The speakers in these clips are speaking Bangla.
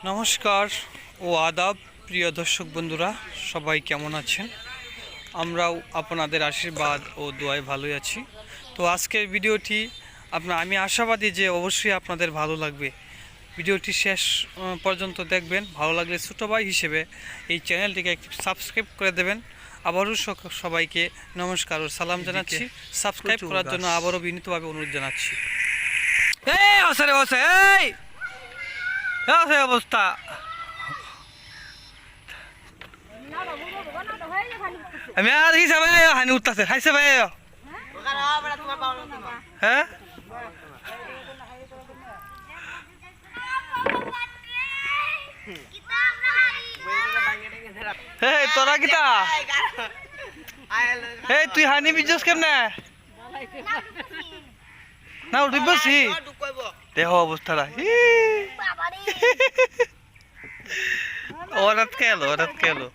নমস্কার ও আদাব প্রিয় দর্শক বন্ধুরা, সবাই কেমন আছেন? আমরাও আপনাদের আশীর্বাদ ও দোয়ায় ভালোই আছি। তো আজকের ভিডিওটি আমি আশাবাদী যে অবশ্যই আপনাদের ভালো লাগবে। ভিডিওটি শেষ পর্যন্ত দেখবেন। ভালো লাগলে ছোটো ভাই হিসেবে এই চ্যানেলটিকে একটি সাবস্ক্রাইব করে দেবেন। আবারও সবাইকে নমস্কার ও সালাম জানাচ্ছি। সাবস্ক্রাইব করার জন্য আবারও বিনীতভাবে অনুরোধ জানাচ্ছি। এই অবসরে বসে এই অবস্থা আমি আর হিসাবে হানি উঠতেছে খাইছে ভাই। হ্যাঁ এই তোরা কিতা এই তুই হানি বিজনেস কেমনে না উঠি বসি দেহ অবস্থাটা ওরাত কেলো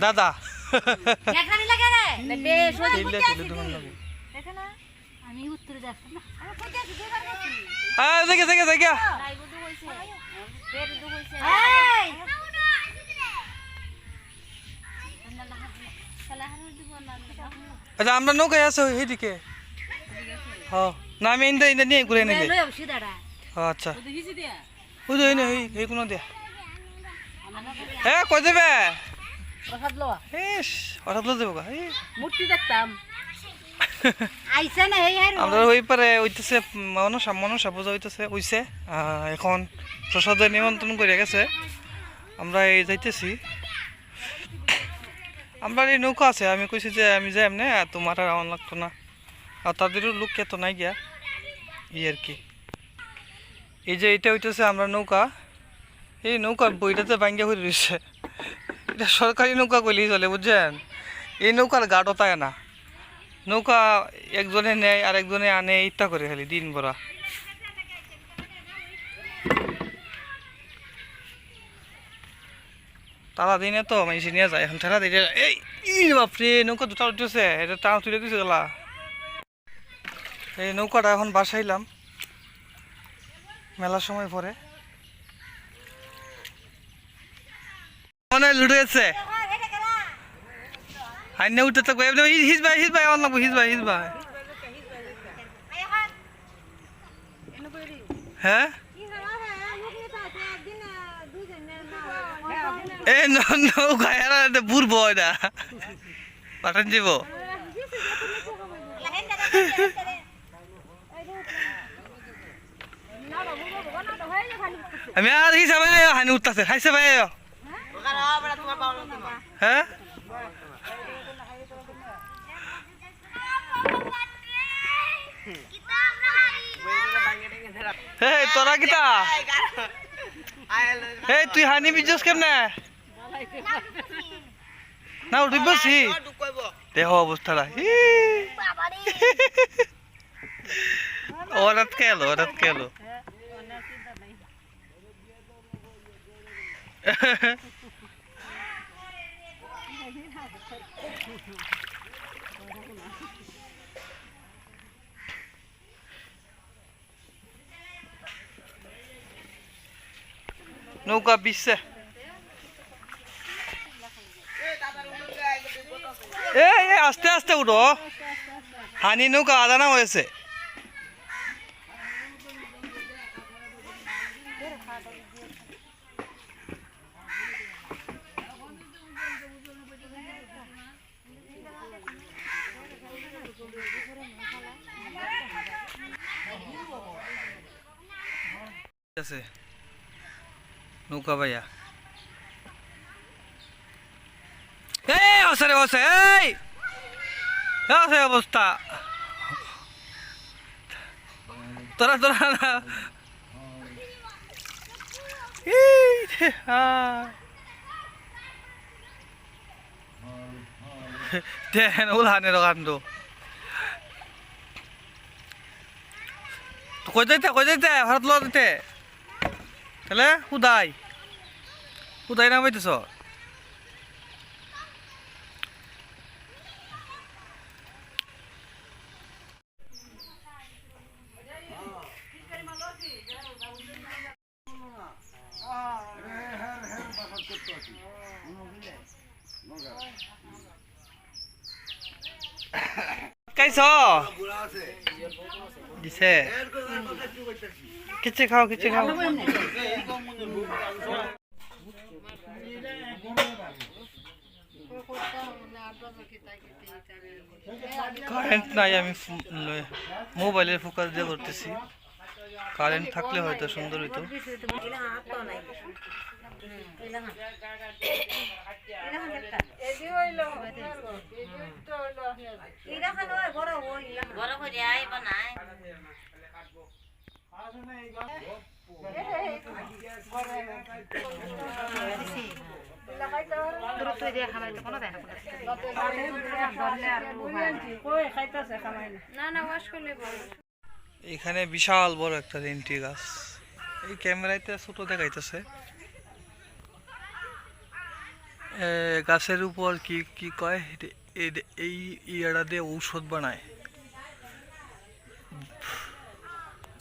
দাদা আচ্ছা আমরা নৌকায় আছো এইদিকে। হ্যাঁ না আমি ইন্দা ইন্দা নিয়ে ঘুরে নিলে। আচ্ছা বুঝো এই কোনো দিয়া হ্যাঁ কই দেবে হঠাৎ লো দেবো মূর্তি দেখতাম আমরা ওই পারে হইতেছে মনসা পূজা হইতেছে হইছে। এখন প্রসাদের নিমন্ত্রণ করে গেছে, আমরা এই যাইতেছি। আমরা এই নৌকা আছে, আমি কইছি যে আমি যাই এমনি তোমার আর আমার লাগতো না, আর তাদেরও লোক এত নাই গিয়া এই আর কি। এই যে এটা হইতেছে আমরা নৌকা, এই নৌকা বইটাতে ভাঙ্গা হয়ে রয়েছে। এটা সরকারি নৌকা কইলেই চলে বুঝছেন। এই নৌকার গাঢ় তাই না, নৌকা একজনে নেয় আর একজনে আনে ইত্যা করে খালি দিন ভরা। তারা দিনে তো মানুষ নিয়ে যায়, এখন ঠেলা দিয়ে এই বাপরে নৌকা দুটা উঠেছে, এটা টান তুলে দিছে গেলা। এই নৌকাটা এখন বাসাইলাম মেলার সময় পরে লুটেছে আইনে উঠতে থাকবো হিজবাই আমার লাগবো হিজবাই হ্যাঁ এই নৌকায় বুড়বো এটা পাঠান যাব আমি আর হিসাবে হানি উঠতেছে খাইছে ভাই। হ্যাঁ এই তোরা কিতা এই তুই হানি বিজনেস কেমনে না উঠি বসি দেহ অবস্থাটা ওরাত কেলো নৌকা বিশে আস্তে আস্তে উঠো, হানি নৌকা আদানা হয়েছে। নৌকা ভাইয়া এই অসরে বসে এই অবস্থা তোরা না দেখেন উলহানের কাণ্ড। কই যাইতে ভারত লো দিতে তাহলে হুদাই নামাইতেছ। খাইছ দিছে কিছু খাও কিছু খাও কারেন্ট নাই আমি মোবাইলের ফোকাস দিয়ে করতেছি কারেন্ট থাকলে হয়তো সুন্দর হইতো এখানে বিশাল বড় একটা রেন্টি গাছ এই ক্যামেরাতে ছোট দেখাইতেছে গাছের উপর কি কি কয় এই ইয়াটা দিয়ে ঔষধ বানায়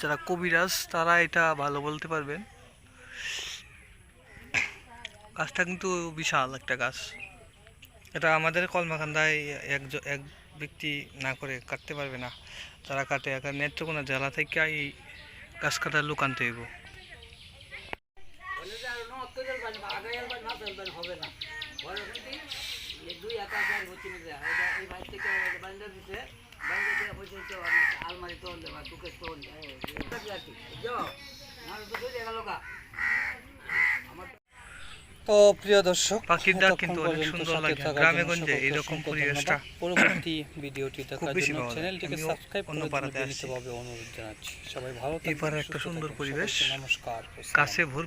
যারা কবিরাজ তারা এটা ভালো বলতে পারবেন গাছটা কিন্তু বিশাল একটা গাছ এটা আমাদের কলমাকান্দায় এক ব্যক্তি না করে কাটতে পারবে না যারা কাটে এখন নেত্রকোনা জেলা থেকে এই গাছ কাটার লোক আনতে হইব তো প্রিয় দর্শক পাখির ডাক কিন্তু অনেক সুন্দর লাগে গ্রামে গঞ্জে এরকম পরিবেশটা পরবর্তী ভিডিওটি দেখার জন্য চ্যানেলটিকে সাবস্ক্রাইব করে দিতে হবে অনুরোধ জানাচ্ছি সবাই ভালো থাকবেন এবারে একটা সুন্দর পরিবেশ নমস্কার কাছে ভোর